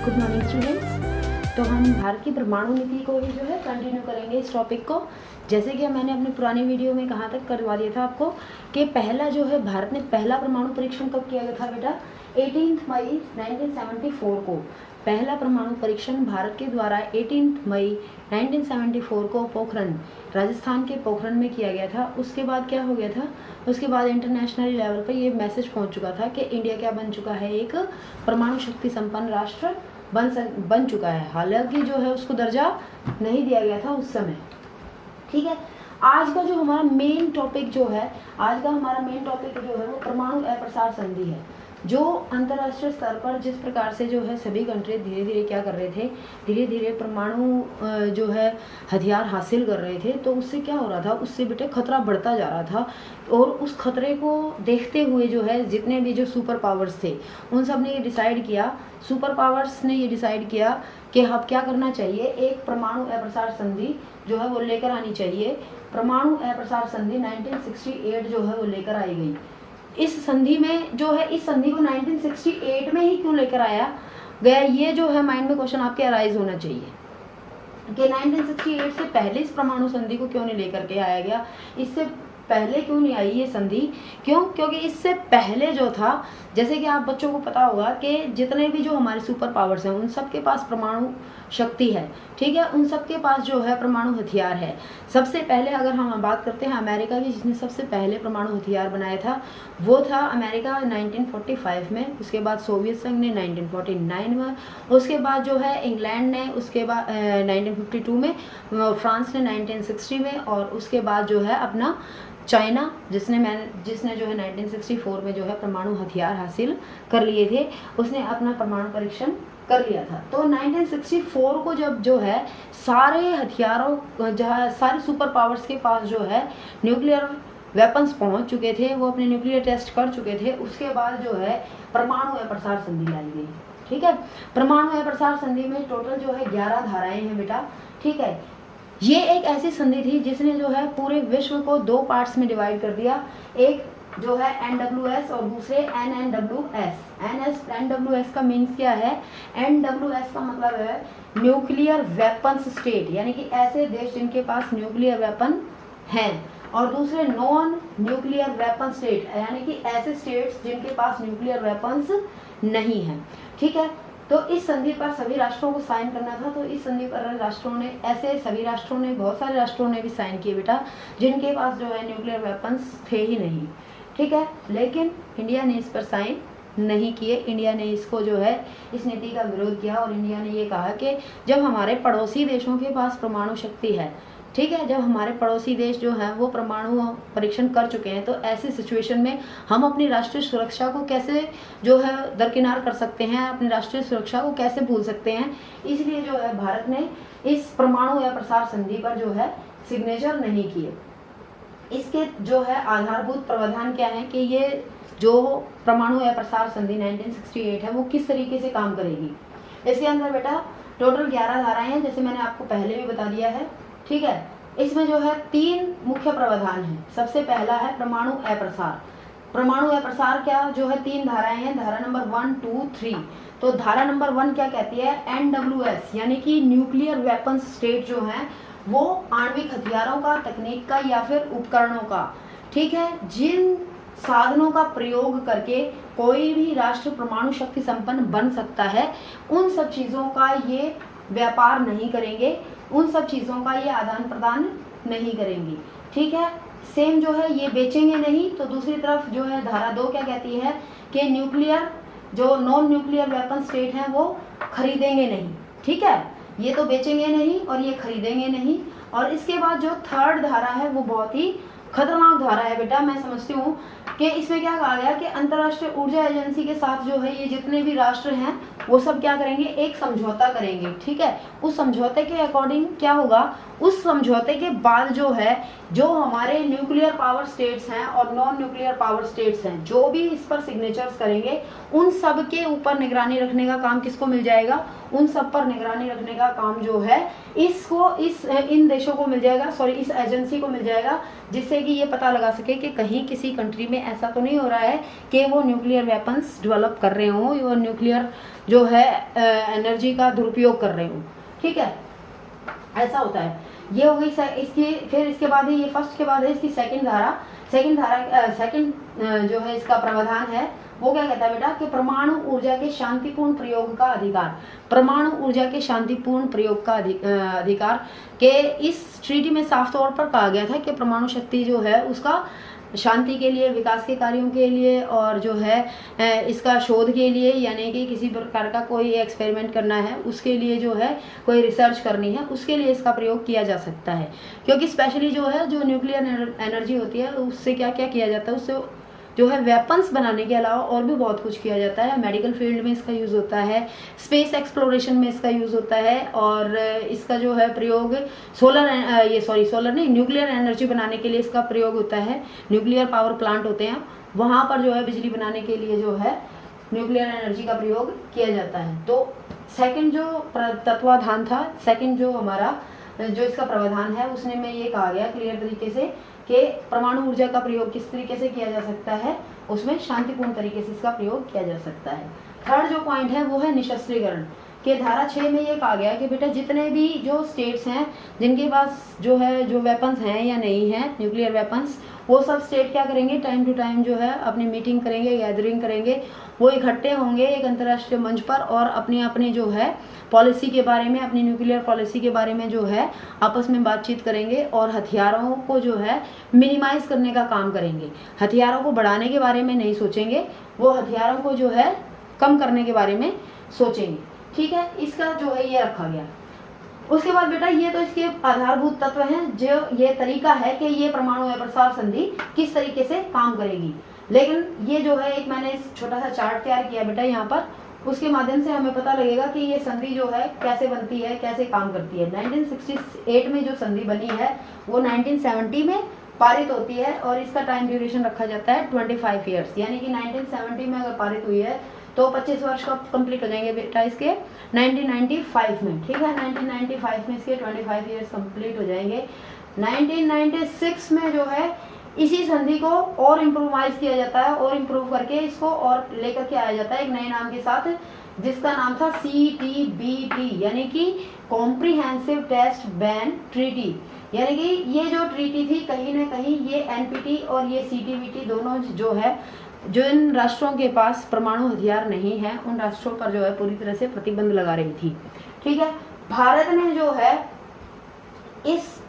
Good morning students. तो हम भारत की परमाणु नीति को ही जो है कंटिन्यू करेंगे इस टॉपिक को। जैसे कि मैंने अपने पुरानी वीडियो में कहा तक करवा दिया था आपको कि पहला जो है भारत ने पहला परमाणु परीक्षण कब किया गया था बेटा, 18 मई 1974 को। पहला परमाणु परीक्षण भारत के द्वारा 18 मई 1974 को पोखरण, राजस्थान के पोखरण में किया गया था। उसके बाद क्या हो गया था, उसके बाद इंटरनेशनल लेवल पर ये मैसेज पहुंच चुका था कि इंडिया क्या बन चुका है, एक परमाणु शक्ति संपन्न राष्ट्र बन चुका है। हालांकि जो है उसको दर्जा नहीं दिया गया था उस समय। ठीक है, आज का जो हमारा मेन टॉपिक जो है, वो परमाणु अप्रसार संधि है। जो अंतर्राष्ट्रीय स्तर पर जिस प्रकार से जो है सभी कंट्री धीरे धीरे क्या कर रहे थे, धीरे धीरे परमाणु जो है हथियार हासिल कर रहे थे, तो उससे क्या हो रहा था, उससे बेटे खतरा बढ़ता जा रहा था। और उस खतरे को देखते हुए जो है जितने भी जो सुपर पावर्स थे उन सब ने ये डिसाइड किया, सुपर पावर्स ने ये डिसाइड किया कि अब क्या करना चाहिए, एक परमाणु अप्रसार संधि जो है वो लेकर आनी चाहिए। परमाणु अप्रसार संधि 1968 जो है वो लेकर आई गई। इस संधि में जो है, इस संधि को 1968 में ही क्यों लेकर आया गया, ये जो है माइंड में क्वेश्चन आपके अराइज होना चाहिए कि 1968 से पहले इस परमाणु संधि को क्यों नहीं लेकर के आया गया, इससे पहले क्यों नहीं आई ये संधि। क्यों? क्योंकि इससे पहले जो था, जैसे कि आप बच्चों को पता होगा कि जितने भी जो हमारे सुपर पावर्स हैं उन सब के पास परमाणु शक्ति है। ठीक है, उन सब के पास जो है परमाणु हथियार है। सबसे पहले अगर हम बात करते हैं अमेरिका की, जिसने सबसे पहले परमाणु हथियार बनाया था वो था अमेरिका 1945 में। उसके बाद सोवियत संघ ने 1949 में, उसके बाद जो है इंग्लैंड ने, उसके बाद 1952 में, फ्रांस ने 1960 में, और उसके बाद जो है अपना चाइना जिसने जो है 1964 में जो है परमाणु हथियार हासिल कर लिए थे, उसने अपना परमाणु परीक्षण कर लिया था। तो 1964 को जब जो है सारे हथियारों, जहाँ सारे सुपर पावर्स के पास जो है न्यूक्लियर वेपन्स पहुंच चुके थे, वो अपने न्यूक्लियर टेस्ट कर चुके थे, उसके बाद जो है परमाणु अप्रसार संधि लाई गई। ठीक है, परमाणु अप्रसार संधि में टोटल जो है 11 धाराएं हैं बेटा। ठीक है, ये एक ऐसी संधि थी जिसने जो है पूरे विश्व को दो पार्ट्स में डिवाइड कर दिया, एक जो है NWS और दूसरे NNWS। NWS का मीन्स क्या है, NWS का मतलब है न्यूक्लियर वेपन्स स्टेट, यानी कि ऐसे देश जिनके पास न्यूक्लियर वेपन हैं, और दूसरे नॉन न्यूक्लियर वेपन स्टेट, यानी कि ऐसे स्टेट्स जिनके पास न्यूक्लियर वेपन्स नहीं हैं। ठीक है, तो इस संधि पर सभी राष्ट्रों को साइन करना था। तो इस संधि पर बहुत सारे राष्ट्रों ने भी साइन किए बेटा, जिनके पास जो है न्यूक्लियर वेपन्स थे ही नहीं। ठीक है, लेकिन इंडिया ने इस पर साइन नहीं किए। इंडिया ने इसको जो है इस नीति का विरोध किया, और इंडिया ने ये कहा कि जब हमारे पड़ोसी देशों के पास परमाणु शक्ति है, ठीक है, जब हमारे पड़ोसी देश जो हैं वो परमाणु परीक्षण कर चुके हैं, तो ऐसी सिचुएशन में हम अपनी राष्ट्रीय सुरक्षा को कैसे जो है दरकिनार कर सकते हैं, अपनी राष्ट्रीय सुरक्षा को कैसे भूल सकते हैं। इसलिए जो है भारत ने इस परमाणु अप्रसार संधि पर जो है सिग्नेचर नहीं किए। इसके जो है आधारभूत प्रावधान क्या है कि ये जो परमाणु अप्रसार संधि 1968 है वो किस तरीके से काम करेगी। इसके अंदर बेटा टोटल 11 धाराएं हैं, जैसे मैंने आपको पहले भी बता दिया है। ठीक है, इसमें जो है 3 मुख्य प्रावधान हैं। सबसे पहला है परमाणु अप्रसार। परमाणु अप्रसार क्या जो है 3 धाराएं हैं, धारा नंबर 1, 2, 3। तो धारा नंबर 1 क्या कहती है, NWS यानी कि न्यूक्लियर वेपन्स स्टेट जो हैं वो आणविक हथियारों का, तकनीक का या फिर उपकरणों का, ठीक है, जिन साधनों का प्रयोग करके कोई भी राष्ट्र परमाणु शक्ति संपन्न बन सकता है, उन सब चीज़ों का ये व्यापार नहीं करेंगे, उन सब चीज़ों का ये आदान प्रदान नहीं करेंगी। ठीक है, सेम जो है ये बेचेंगे नहीं। तो दूसरी तरफ जो है धारा 2 क्या कहती है कि न्यूक्लियर जो नॉन न्यूक्लियर वेपन स्टेट हैं वो खरीदेंगे नहीं। ठीक है, ये तो बेचेंगे नहीं और ये खरीदेंगे नहीं। और इसके बाद जो थर्ड धारा है वो बहुत ही खतरनाक धारा है बेटा। मैं समझती हूँ कि इसमें क्या कहा गया कि अंतर्राष्ट्रीय ऊर्जा एजेंसी के साथ जो है ये जितने भी राष्ट्र हैं वो सब क्या करेंगे, एक समझौता करेंगे। ठीक है, उस समझौते के अकॉर्डिंग क्या होगा, उस समझौते के बाद जो है जो हमारे न्यूक्लियर पावर स्टेट्स हैं और नॉन न्यूक्लियर पावर स्टेट्स हैं, जो भी इस पर सिग्नेचर्स करेंगे, उन सब के ऊपर निगरानी रखने का काम किसको मिल जाएगा, उन सब पर निगरानी रखने का काम जो है इन देशों को मिल जाएगा, इस एजेंसी को मिल जाएगा, जिससे कि ये पता लगा सके कि कहीं किसी कंट्री में ऐसा तो नहीं हो रहा है कि वो न्यूक्लियर वेपन्स डेवलप कर रहे हों, और न्यूक्लियर जो जो है एनर्जी का दुरुपयोग कर रही हूँ, ठीक है, ऐसा होता है। ये हो गई इसकी, फिर इसके बाद है, ये फर्स्ट के बाद है इसकी सेकंड धारा। सेकंड जो है इसका प्रावधान है वो क्या कहता है बेटा कि परमाणु ऊर्जा के शांतिपूर्ण प्रयोग का अधिकार, परमाणु ऊर्जा के शांतिपूर्ण प्रयोग का अधिकार के इस ट्रीटी में साफ तौर पर कहा गया था कि परमाणु शक्ति जो है उसका शांति के लिए, विकास के कार्यों के लिए और जो है इसका शोध के लिए, यानी कि किसी प्रकार का कोई एक्सपेरिमेंट करना है उसके लिए, जो है कोई रिसर्च करनी है उसके लिए इसका प्रयोग किया जा सकता है। क्योंकि स्पेशली जो है जो न्यूक्लियर एनर्जी होती है उससे क्या क्या किया जाता है, उससे जो है वेपन्स बनाने के अलावा और भी बहुत कुछ किया जाता है। मेडिकल फील्ड में इसका यूज़ होता है, स्पेस एक्सप्लोरेशन में इसका यूज़ होता है और इसका जो है प्रयोग सोलर नहीं, न्यूक्लियर एनर्जी बनाने के लिए इसका प्रयोग होता है। न्यूक्लियर पावर प्लांट होते हैं, वहाँ पर जो है बिजली बनाने के लिए जो है न्यूक्लियर एनर्जी का प्रयोग किया जाता है। तो सेकंड जो तत्वाधान था, सेकंड जो हमारा जो इसका प्रावधान है उसने में ये कहा गया क्लियर तरीके से कि परमाणु ऊर्जा का प्रयोग किस तरीके से किया जा सकता है, उसमें शांतिपूर्ण तरीके से इसका प्रयोग किया जा सकता है। थर्ड जो पॉइंट है वो है निशस्त्रीकरण के धारा 6 में ये कहा गया कि बेटा जितने भी जो स्टेट्स हैं जिनके पास जो है जो वेपन्स हैं या नहीं हैं न्यूक्लियर वेपन्स, वो सब स्टेट क्या करेंगे, टाइम टू टाइम जो है अपनी मीटिंग करेंगे, गैदरिंग करेंगे, वो इकट्ठे होंगे एक अंतर्राष्ट्रीय मंच पर और अपनी जो है पॉलिसी के बारे में, अपनी न्यूक्लियर पॉलिसी के बारे में जो है आपस में बातचीत करेंगे और हथियारों को जो है मिनिमाइज करने का काम करेंगे। हथियारों को बढ़ाने के बारे में नहीं सोचेंगे, वो हथियारों को जो है कम करने के बारे में सोचेंगे, ठीक है। इसका जो है ये रखा गया। उसके बाद बेटा ये तो इसके आधारभूत तत्व हैं, जो ये तरीका है कि ये परमाणु अप्रसार संधि किस तरीके से काम करेगी। लेकिन ये जो है एक मैंने छोटा सा चार्ट तैयार किया बेटा यहाँ पर, उसके माध्यम से हमें पता लगेगा कि ये संधि जो है कैसे बनती है, कैसे काम करती है। 1968 में जो संधि बनी है वो 1970 में पारित होती है और इसका टाइम ड्यूरेशन रखा जाता है 25 ईयर्स, यानी कि 1970 में अगर पारित हुई है तो 25 वर्ष का कंप्लीट हो जाएंगे बेटा इसके 1995 में, ठीक है। 1995 में इसके 25 ईयर्स कंप्लीट हो जाएंगे। 1996 में जो है इसी संधि को और इम्प्रूवाइज किया जाता है और इम्प्रूव करके इसको और लेकर के आया जाता है एक नए नाम के साथ, जिसका नाम था CTBT, यानी कि कॉम्प्रिहेंसिव टेस्ट बैन ट्रीटी। यानी कि ये जो ट्रीटी थी कहीं ना कहीं ये NPT और ये CTBT दोनों जो है, जो इन राष्ट्रों के पास परमाणु हथियार नहीं है उन राष्ट्रों पर जो है पूरी तरह से प्रतिबंध लगा रही थी, ठीक है। भारत ने जो है इस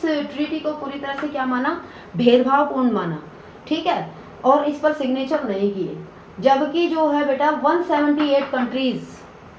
ट्रीटी को पूरी तरह से क्या माना, भेदभावपूर्ण माना, ठीक है, और इस पर सिग्नेचर नहीं किए। जबकि जो है बेटा 178 कंट्रीज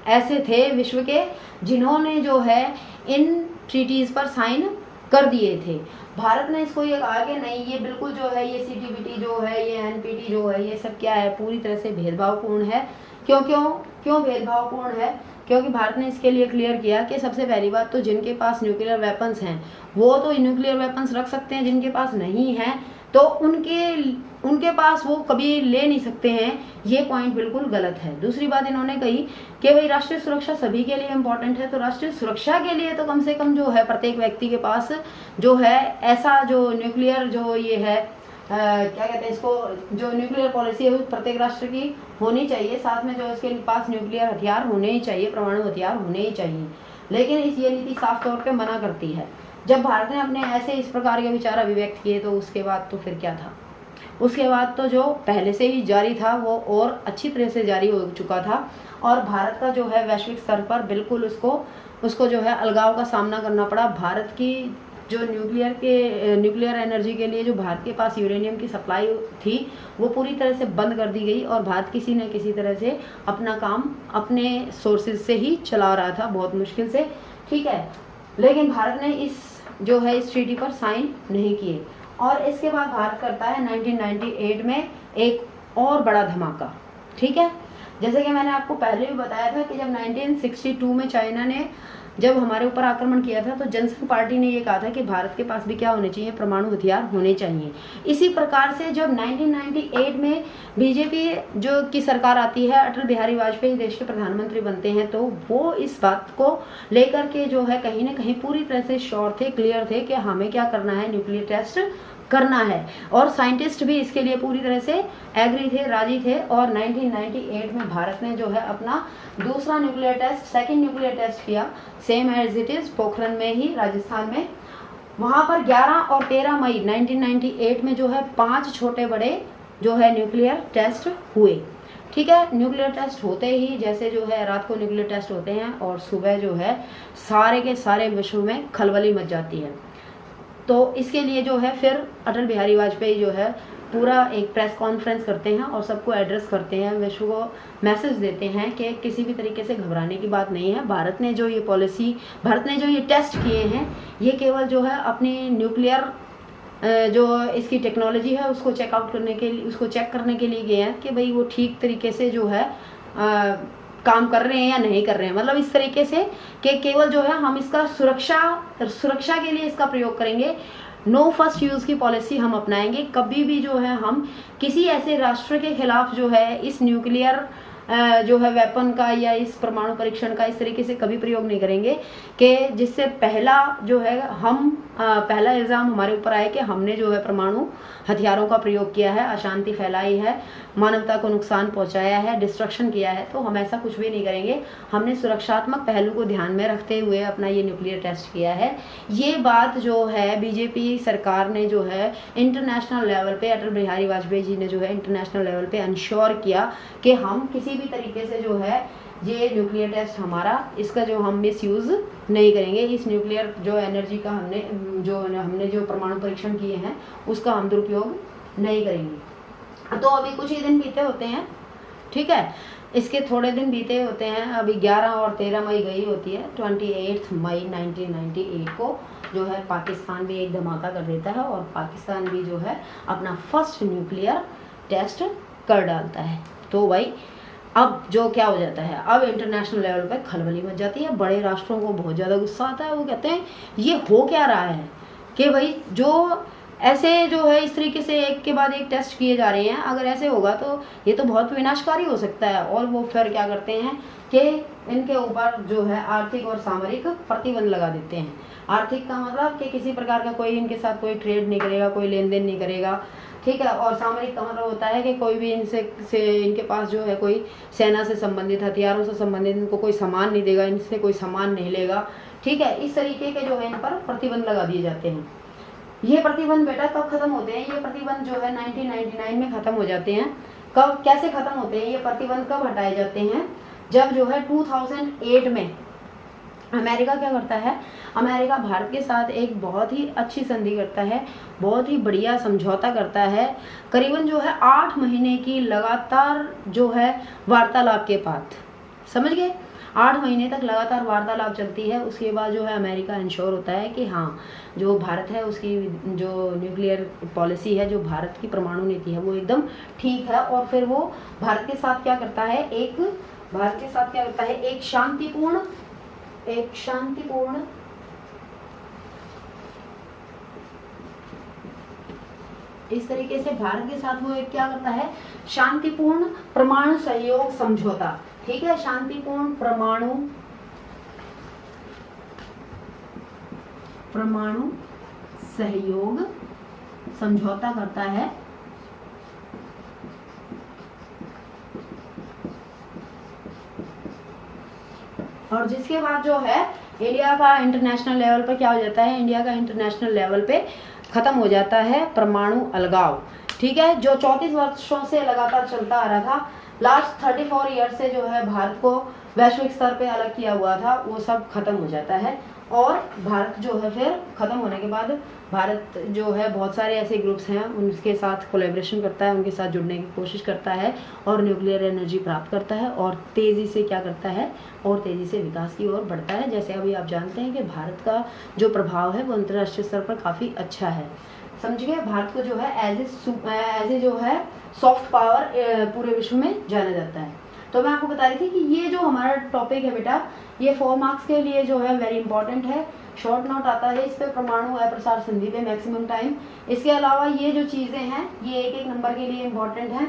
ऐसे थे विश्व के जिन्होंने जो है इन ट्रीटीज पर साइन कर दिए थे। भारत ने इसको ये कहा कि नहीं, ये बिल्कुल जो है ये CTBT जो है, ये NPT जो है, ये सब क्या है, पूरी तरह से भेदभावपूर्ण है। क्यों भेदभावपूर्ण है? क्योंकि भारत ने इसके लिए क्लियर किया कि सबसे पहली बात तो जिनके पास न्यूक्लियर वेपन्स हैं वो तो न्यूक्लियर वेपन्स रख सकते हैं, जिनके पास नहीं हैं तो उनके पास वो कभी ले नहीं सकते हैं। ये पॉइंट बिल्कुल गलत है। दूसरी बात इन्होंने कही कि भाई राष्ट्रीय सुरक्षा सभी के लिए इम्पोर्टेंट है, तो राष्ट्रीय सुरक्षा के लिए तो कम से कम जो है प्रत्येक व्यक्ति के पास जो है ऐसा जो न्यूक्लियर जो ये है क्या कहते हैं इसको, जो न्यूक्लियर पॉलिसी है वो प्रत्येक राष्ट्र की होनी चाहिए। साथ में जो इसके पास न्यूक्लियर हथियार होने ही चाहिए, परमाणु हथियार होने ही चाहिए। लेकिन ये नीति साफ तौर पे मना करती है। जब भारत ने अपने ऐसे इस प्रकार के विचार अभिव्यक्त किए तो उसके बाद तो फिर क्या था, उसके बाद तो जो पहले से ही जारी था वो और अच्छी तरह से जारी हो चुका था और भारत का जो है वैश्विक स्तर पर बिल्कुल उसको जो है अलगाव का सामना करना पड़ा। भारत की जो न्यूक्लियर एनर्जी के लिए जो भारत के पास यूरेनियम की सप्लाई थी वो पूरी तरह से बंद कर दी गई और भारत किसी न किसी तरह से अपना काम अपने सोर्सेज से ही चला रहा था, बहुत मुश्किल से, ठीक है। लेकिन भारत ने इस ट्रीटी पर साइन नहीं किए और इसके बाद भारत करता है 1998 में एक और बड़ा धमाका, ठीक है। जैसे कि मैंने आपको पहले भी बताया था कि जब 1962 में चाइना ने जब हमारे ऊपर आक्रमण किया था तो जनसंघ पार्टी ने ये कहा था कि भारत के पास भी क्या होने चाहिए, परमाणु हथियार होने चाहिए। इसी प्रकार से जब 1998 में बीजेपी जो की सरकार आती है, अटल बिहारी वाजपेयी देश के प्रधानमंत्री बनते हैं, तो वो इस बात को लेकर के जो है कहीं ना कहीं पूरी तरह से श्योर थे, क्लियर थे कि हमें क्या करना है, न्यूक्लियर टेस्ट करना है। और साइंटिस्ट भी इसके लिए पूरी तरह से एग्री थे, राजी थे। और 1998 में भारत ने जो है अपना दूसरा nuclear test, second nuclear test किया, same as it is, Pokhran में ही, राजस्थान में। वहाँ पर 11 और 13 मई 1998 में जो है 5 छोटे बड़े जो है न्यूक्लियर टेस्ट हुए। ठीक है, न्यूक्लियर टेस्ट होते ही जैसे जो है रात को न्यूक्लियर टेस्ट होते हैं और सुबह जो है सारे के सारे विश्व में खलबली मच जाती है। तो इसके लिए जो है फिर अटल बिहारी वाजपेयी जो है पूरा एक प्रेस कॉन्फ्रेंस करते हैं और सबको एड्रेस करते हैं, विश्व को मैसेज देते हैं कि किसी भी तरीके से घबराने की बात नहीं है। भारत ने जो ये पॉलिसी, भारत ने जो ये टेस्ट किए हैं, ये केवल जो है अपनी न्यूक्लियर जो इसकी टेक्नोलॉजी है उसको चेकआउट करने के लिए, उसको चेक करने के लिए गए हैं कि भाई वो ठीक तरीके से जो है काम कर रहे हैं या नहीं कर रहे हैं। मतलब इस तरीके से कि केवल जो है हम इसका सुरक्षा के लिए इसका प्रयोग करेंगे, नो फर्स्ट यूज़ की पॉलिसी हम अपनाएंगे। कभी भी जो है हम किसी ऐसे राष्ट्र के खिलाफ जो है इस न्यूक्लियर जो है वेपन का या इस परमाणु परीक्षण का इस तरीके से कभी प्रयोग नहीं करेंगे कि जिससे पहला जो है पहला इल्ज़ाम हमारे ऊपर आए कि हमने जो है परमाणु हथियारों का प्रयोग किया है, अशांति फैलाई है, मानवता को नुकसान पहुंचाया है, डिस्ट्रक्शन किया है। तो हम ऐसा कुछ भी नहीं करेंगे। हमने सुरक्षात्मक पहलू को ध्यान में रखते हुए अपना ये न्यूक्लियर टेस्ट किया है। ये बात जो है बीजेपी सरकार ने जो है इंटरनेशनल लेवल पे, अटल बिहारी वाजपेयी जी ने जो है इंटरनेशनल लेवल पे इंश्योर किया कि हम किसी भी तरीके से जो है ये न्यूक्लियर टेस्ट हमारा, इसका जो हम मिस यूज़ नहीं करेंगे। इस न्यूक्लियर जो एनर्जी का हमने जो परमाणु परीक्षण किए हैं उसका हम दुरुपयोग नहीं करेंगे। तो अभी कुछ ही दिन बीते होते हैं, ठीक है, इसके थोड़े दिन बीते होते हैं। अभी 11 और 13 मई गई होती है। 28 मई 1998 को जो है पाकिस्तान भी एक धमाका कर देता है और पाकिस्तान भी जो है अपना फर्स्ट न्यूक्लियर टेस्ट कर डालता है। तो भाई अब जो क्या हो जाता है, अब इंटरनेशनल लेवल पे खलबली मच जाती है। बड़े राष्ट्रों को बहुत ज़्यादा गुस्सा आता है। वो कहते हैं ये हो क्या रहा है कि भाई जो ऐसे जो है इस तरीके से एक के बाद एक टेस्ट किए जा रहे हैं, अगर ऐसे होगा तो ये तो बहुत विनाशकारी हो सकता है। और वो फिर क्या करते हैं कि इनके ऊपर जो है आर्थिक और सामरिक प्रतिबंध लगा देते हैं। आर्थिक का मतलब कि किसी प्रकार का कोई इनके साथ कोई ट्रेड नहीं करेगा, कोई लेन देन नहीं करेगा, ठीक है। और सामरिक का मतलब होता है कि कोई भी इनके पास जो है कोई सेना से संबंधित, हथियारों से संबंधित इनको कोई सामान नहीं देगा, इनसे कोई सामान नहीं लेगा, ठीक है। इस तरीके के जो है इन पर प्रतिबंध लगा दिए जाते हैं। ये प्रतिबंध बेटा कब खत्म होते हैं? ये प्रतिबंध जो है 1999 में खत्म हो जाते हैं। कब, कैसे खत्म होते हैं ये प्रतिबंध, कब हटाए जाते हैं? जब जो है 2008 में अमेरिका क्या करता है, अमेरिका भारत के साथ एक बहुत ही अच्छी संधि करता है, बहुत ही बढ़िया समझौता करता है। करीबन जो है 8 महीने की लगातार जो है वार्तालाप के बाद, समझ गए, 8 महीने तक लगातार वार्तालाप चलती है। उसके बाद जो है अमेरिका इंश्योर होता है कि हाँ जो भारत है उसकी जो न्यूक्लियर पॉलिसी है, जो भारत की परमाणु नीति है वो एकदम ठीक है। और फिर वो भारत के साथ क्या करता है, एक शांतिपूर्ण इस तरीके से भारत के साथ वो एक क्या करता है, शांतिपूर्ण परमाणु सहयोग समझौता, ठीक है, शांतिपूर्ण परमाणु सहयोग समझौता करता है। और जिसके बाद जो है इंडिया का इंटरनेशनल लेवल पर क्या हो जाता है, इंडिया का इंटरनेशनल लेवल पे खत्म हो जाता है परमाणु अलगाव, ठीक है, जो 34 वर्षों से लगातार चलता आ रहा था। लास्ट 34 ईयर से जो है भारत को वैश्विक स्तर पे अलग किया हुआ था, वो सब खत्म हो जाता है। और भारत जो है फिर खत्म होने के बाद भारत जो है बहुत सारे ऐसे ग्रुप्स हैं उनके साथ कोलैबोरेशन करता है, उनके साथ जुड़ने की कोशिश करता है और न्यूक्लियर एनर्जी प्राप्त करता है और तेज़ी से क्या करता है, और तेज़ी से विकास की ओर बढ़ता है। जैसे अभी आप जानते हैं कि भारत का जो प्रभाव है वो अंतर्राष्ट्रीय स्तर पर काफ़ी अच्छा है, समझ गए। भारत को जो है एज ए जो है सॉफ्ट पावर पूरे विश्व में जाना जाता है। तो मैं आपको बता रही थी कि ये जो हमारा टॉपिक है बेटा, ये 4 मार्क्स के लिए जो है वेरी इंपॉर्टेंट है। शॉर्ट नोट आता है इस पे परमाणु अप्रसार संधि पे मैक्सिमम टाइम। इसके अलावा ये जो चीज़ें हैं ये एक नंबर के लिए इम्पॉर्टेंट हैं।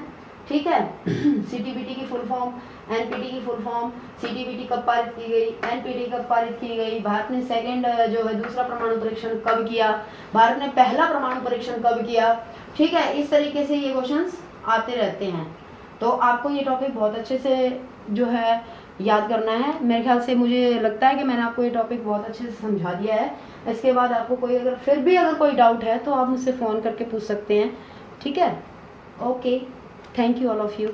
ठीक है। सीटीबीटी की फुल फॉर्म, एनपीटी की फुल फॉर्म, सीटीबीटी कब पारित की गई, एनपीटी कब पारित की गई, भारत ने सेकंड जो है दूसरा परमाणु परीक्षण कब किया, भारत ने पहला परमाणु परीक्षण कब किया, ठीक है। इस तरीके से ये क्वेश्चंस आते रहते हैं। तो आपको ये टॉपिक बहुत अच्छे से जो है याद करना है। मेरे ख्याल से मुझे लगता है कि मैंने आपको ये टॉपिक बहुत अच्छे से समझा दिया है। इसके बाद आपको कोई अगर फिर भी अगर कोई डाउट है तो आप मुझसे फ़ोन करके पूछ सकते हैं, ठीक है। Okay, thank you all of you.